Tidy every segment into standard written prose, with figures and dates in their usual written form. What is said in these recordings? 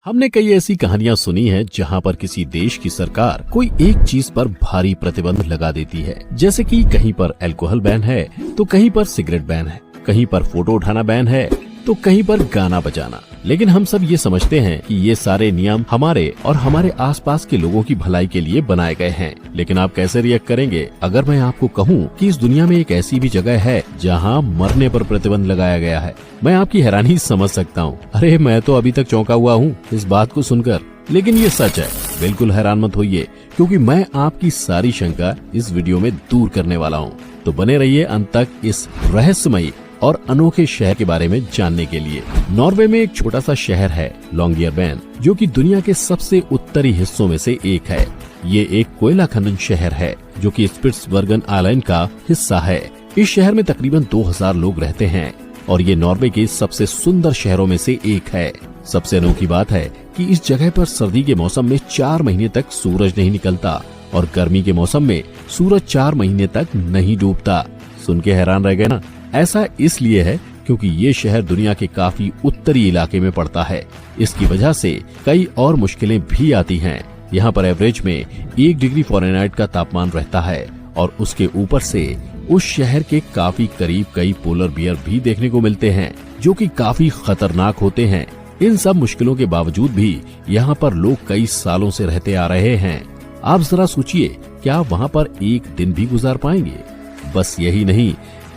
हमने कई ऐसी कहानियां सुनी हैं जहां पर किसी देश की सरकार कोई एक चीज पर भारी प्रतिबंध लगा देती है। जैसे कि कहीं पर अल्कोहल बैन है तो कहीं पर सिगरेट बैन है, कहीं पर फोटो उठाना बैन है तो कहीं पर गाना बजाना। लेकिन हम सब ये समझते हैं कि ये सारे नियम हमारे और हमारे आसपास के लोगों की भलाई के लिए बनाए गए हैं। लेकिन आप कैसे रिएक्ट करेंगे अगर मैं आपको कहूँ कि इस दुनिया में एक ऐसी भी जगह है जहाँ मरने पर प्रतिबंध लगाया गया है? मैं आपकी हैरानी समझ सकता हूँ। अरे मैं तो अभी तक चौंका हुआ हूँ इस बात को सुनकर, लेकिन ये सच है। बिल्कुल हैरान मत होइए, क्योंकि मैं आपकी सारी शंका इस वीडियो में दूर करने वाला हूँ। तो बने रहिए अंत तक इस रहस्यमयी और अनोखे शहर के बारे में जानने के लिए। नॉर्वे में एक छोटा सा शहर है लॉन्गियरबैन, जो कि दुनिया के सबसे उत्तरी हिस्सों में से एक है। ये एक कोयला खनन शहर है जो कि स्पिट्सबर्गन आइलैंड का हिस्सा है। इस शहर में तकरीबन 2000 लोग रहते हैं और ये नॉर्वे के सबसे सुंदर शहरों में से एक है। सबसे अनोखी बात है कि इस जगह पर सर्दी के मौसम में 4 महीने तक सूरज नहीं निकलता और गर्मी के मौसम में सूरज 4 महीने तक नहीं डूबता। सुन के हैरान रह गए ना? ऐसा इसलिए है क्योंकि ये शहर दुनिया के काफी उत्तरी इलाके में पड़ता है। इसकी वजह से कई और मुश्किलें भी आती हैं। यहाँ पर एवरेज में 1 डिग्री फ़ारेनहाइट का तापमान रहता है और उसके ऊपर से उस शहर के काफी करीब कई पोलर बियर भी देखने को मिलते हैं, जो कि काफी खतरनाक होते हैं। इन सब मुश्किलों के बावजूद भी यहाँ पर लोग कई सालों से रहते आ रहे हैं। आप जरा सोचिए, क्या वहाँ पर एक दिन भी गुजार पाएंगे? बस यही नहीं,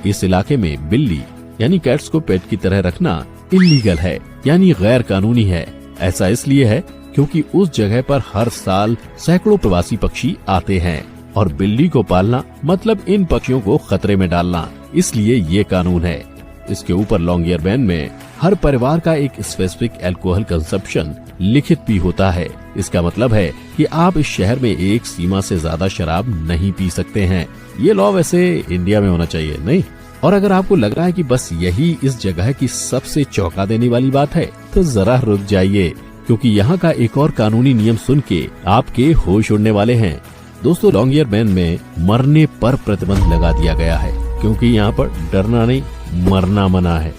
इस इलाके में बिल्ली यानी कैट्स को पेट की तरह रखना इलीगल है, यानी गैर कानूनी है। ऐसा इसलिए है क्योंकि उस जगह पर हर साल सैकड़ों प्रवासी पक्षी आते हैं और बिल्ली को पालना मतलब इन पक्षियों को खतरे में डालना, इसलिए ये कानून है। इसके ऊपर लॉन्गियरबैन में हर परिवार का एक स्पेसिफिक अल्कोहल कंजप्शन लिखित भी होता है। इसका मतलब है कि आप इस शहर में एक सीमा से ज्यादा शराब नहीं पी सकते हैं। ये लॉ वैसे इंडिया में होना चाहिए, नहीं? और अगर आपको लग रहा है कि बस यही इस जगह की सबसे चौंका देने वाली बात है, तो जरा रुक जाइए, क्योंकि यहाँ का एक और कानूनी नियम सुन के आपके होश उड़ने वाले हैं। दोस्तों, लॉन्गियरबैन में मरने पर प्रतिबंध लगा दिया गया है, क्योंकि यहाँ पर डरना नहीं मरना मना है।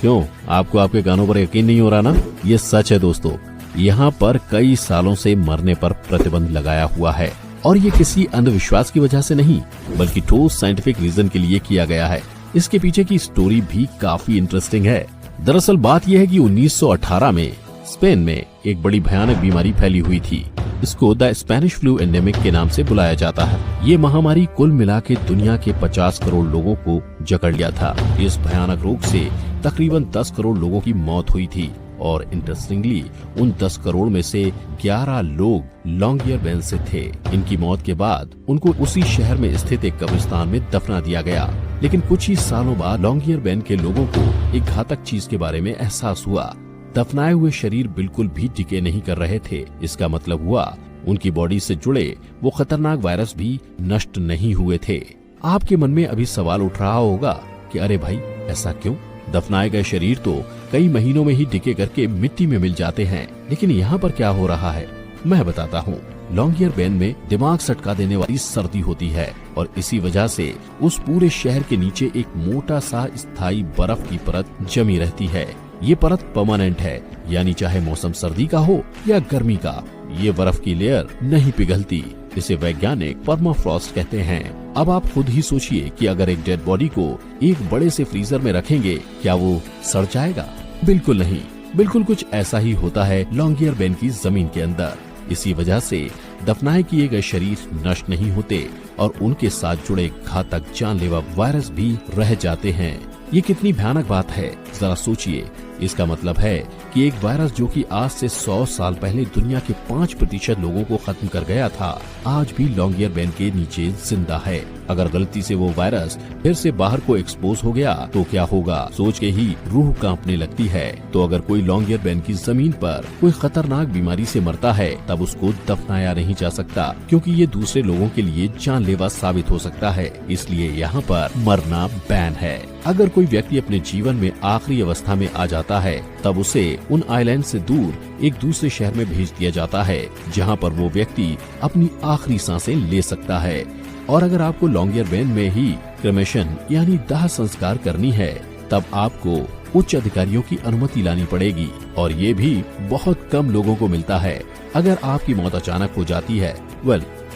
क्यों, आपको आपके कानों पर यकीन नहीं हो रहा ना? ये सच है दोस्तों, यहाँ पर कई सालों से मरने पर प्रतिबंध लगाया हुआ है और ये किसी अंधविश्वास की वजह से नहीं, बल्कि ठोस साइंटिफिक रीजन के लिए किया गया है। इसके पीछे की स्टोरी भी काफी इंटरेस्टिंग है। दरअसल बात यह है कि 1918 में स्पेन में एक बड़ी भयानक बीमारी फैली हुई थी। इसको द स्पेनिश फ्लू एंडेमिक के नाम से बुलाया जाता है। ये महामारी कुल मिला के दुनिया के 50 करोड़ लोगों को जकड़ लिया था। इस भयानक रोग से तकरीबन 10 करोड़ लोगों की मौत हुई थी और इंटरेस्टिंगली उन 10 करोड़ में से 11 लोग लॉन्गियरबैन से थे। इनकी मौत के बाद उनको उसी शहर में स्थित एक कब्रिस्तान में दफना दिया गया। लेकिन कुछ ही सालों बाद लॉन्गियरबैन के लोगों को एक घातक चीज के बारे में एहसास हुआ। दफनाए हुए शरीर बिल्कुल भी डिके नहीं कर रहे थे। इसका मतलब हुआ उनकी बॉडी से जुड़े वो खतरनाक वायरस भी नष्ट नहीं हुए थे। आपके मन में अभी सवाल उठ रहा होगा कि अरे भाई, ऐसा क्यों? दफनाए गए शरीर तो कई महीनों में ही डिके करके मिट्टी में मिल जाते हैं, लेकिन यहाँ पर क्या हो रहा है मैं बताता हूँ। लॉन्गियरबैन में दिमाग सटका देने वाली सर्दी होती है और इसी वजह से उस पूरे शहर के नीचे एक मोटा सा स्थायी बर्फ की परत जमी रहती है। ये परत परमानेंट है, यानी चाहे मौसम सर्दी का हो या गर्मी का, ये बर्फ की लेयर नहीं पिघलती। इसे वैज्ञानिक परमाफ्रॉस्ट कहते हैं। अब आप खुद ही सोचिए कि अगर एक डेड बॉडी को एक बड़े से फ्रीजर में रखेंगे, क्या वो सड़ जाएगा? बिल्कुल नहीं। बिल्कुल कुछ ऐसा ही होता है लॉन्गियरबैन की जमीन के अंदर। इसी वजह से दफनाए किए गए शरीर नष्ट नहीं होते और उनके साथ जुड़े घातक जानलेवा वायरस भी रह जाते हैं। ये कितनी भयानक बात है, जरा सोचिए। इसका मतलब है कि एक वायरस जो कि आज से 100 साल पहले दुनिया के 5% लोगों को खत्म कर गया था, आज भी लॉन्गियरबैन के नीचे जिंदा है। अगर गलती से वो वायरस फिर से बाहर को एक्सपोज हो गया तो क्या होगा, सोच के ही रूह कांपने लगती है। तो अगर कोई लॉन्गियरबैन की जमीन पर कोई खतरनाक बीमारी से मरता है, तब उसको दफनाया नहीं जा सकता, क्योंकि ये दूसरे लोगों के लिए जानलेवा साबित हो सकता है। इसलिए यहाँ पर मरना बैन है। अगर कोई व्यक्ति अपने जीवन में आखिरी अवस्था में आ जाता है, तब उसे उन आइलैंड से दूर एक दूसरे शहर में भेज दिया जाता है, जहां पर वो व्यक्ति अपनी आखिरी सांसें ले सकता है। और अगर आपको लॉन्गियरबैन में ही क्रेमेशन यानी दाह संस्कार करनी है, तब आपको उच्च अधिकारियों की अनुमति लानी पड़ेगी। और ये भी बहुत कम लोगों को मिलता है। अगर आपकी मौत अचानक हो जाती है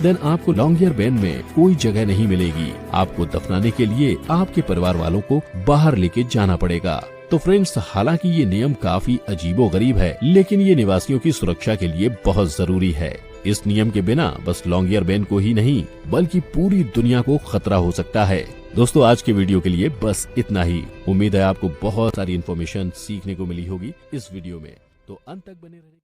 देन आपको लॉन्गियर बैन में कोई जगह नहीं मिलेगी। आपको दफनाने के लिए आपके परिवार वालों को बाहर लेके जाना पड़ेगा। तो फ्रेंड्स, हालांकि ये नियम काफी अजीबोगरीब है, लेकिन ये निवासियों की सुरक्षा के लिए बहुत जरूरी है। इस नियम के बिना बस लॉन्गियर बैन को ही नहीं बल्कि पूरी दुनिया को खतरा हो सकता है। दोस्तों, आज के वीडियो के लिए बस इतना ही। उम्मीद है आपको बहुत सारी इन्फॉर्मेशन सीखने को मिली होगी इस वीडियो में, तो अंत तक बने रहिए।